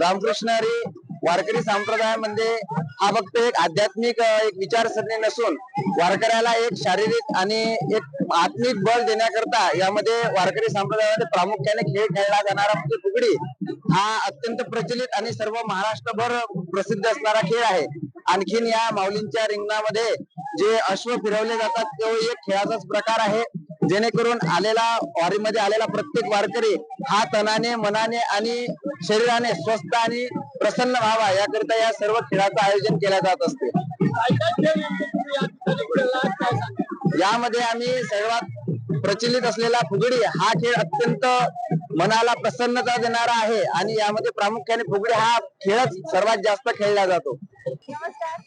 रामकृष्ण हरी वारकरी संप्रदायामध्ये हा फक्त एक आध्यात्मिक एक विचारसरणी नसून वारकऱ्याला एक शारीरिक आणि एक आत्मिक बळ देण्याकरता यामध्ये वारकरी संप्रदायामध्ये प्रामुख्याने खेळ खेळला जाणारा म्हणजे फुगडी हा अत्यंत प्रचलित आणि सर्व महाराष्ट्रभर प्रसिद्ध असणारा खेळ आहे। आणखीन या माऊलींच्या रिंगणामध्ये जे अश्व फिरवले जातात तो एक खेळाचाच प्रकार आहे, जेणेकरून वारीमध्ये आलेला प्रत्येक वारकरी हा तनाने मनाने आणि शरीराने स्वस्थ आणि प्रसन्न व्हावा याकरिता या सर्व खेळाचं आयोजन केले जात असते। यामध्ये आम्ही सर्वात प्रचलित असलेला फुगडी हा खेळ अत्यंत मनाला प्रसन्नता देणारा आहे आणि यामध्ये प्रामुख्याने फुगडी हा खेळच सर्वात जास्त खेळला जातो। नमस्कार,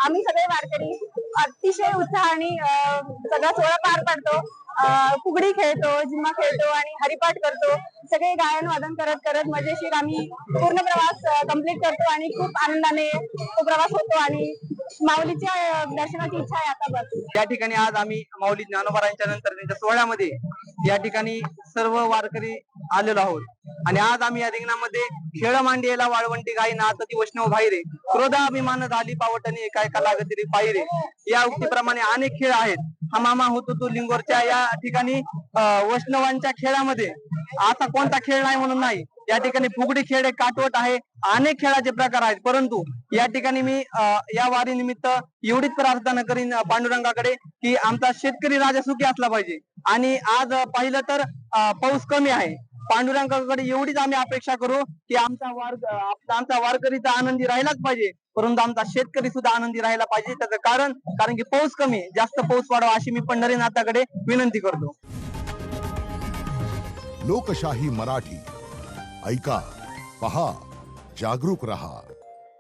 आम्ही सगळे वारकरी अतिशय उत्साहाने सगळा सोहळा पार पाडतो। फुगडी खेळतो, झिम्मा खेळतो आणि हरिपाठ करतो। सगळे गायन वादन करत करत मजेशीर आम्ही पूर्ण प्रवास कंप्लीट करतो आणि खूप आनंदाने तो प्रवास होतो आणि माऊलीच्या दर्शनाची इच्छा आहे आता बस। या ठिकाणी आज आम्ही माऊली ज्ञानोबारांच्या नंतर त्यांच्या सोहळ्यामध्ये या ठिकाणी सर्व वारकरी आलेलो आहोत आणि आज आम्ही या रिंगणामध्ये खेळ मांडियेला वाळवंटी गाई नाचती वैष्णव भाईरे क्रोधा अभिमान झाली पावटणी काय लागती रे पायरे या उक्तीप्रमाणे अनेक खेळ आहेत। हा मामा होतो तो लिंगोरच्या या ठिकाणी वैष्णवांच्या खेळामध्ये असा कोणता खेळ नाही म्हणून नाही, या ठिकाणी फुगडी खेळ काटवट आहे, अनेक खेळाचे प्रकार आहेत। परंतु या ठिकाणी मी या वारी निमित्त एवढीच प्रार्थना करीन पांडुरंगाकडे की आमचा शेतकरी राजा सुखी असला पाहिजे आणि आज पाहिलं तर पाऊस कमी आहे। पांडुरंगाकडे एवढीच आम्ही अपेक्षा करू की आमचा वारकरी तर आनंदी राहिलाच पाहिजे, परंतु आमचा शेतकरी सुद्धा आनंदी राहिला पाहिजे। त्याचं कारण की पाऊस कमी आहे, जास्त पाऊस पडावा अशी मी पंढरीनाथाकडे विनंती करतो। लोकशाही मराठी ऐका, पहा, जागरूक रहा।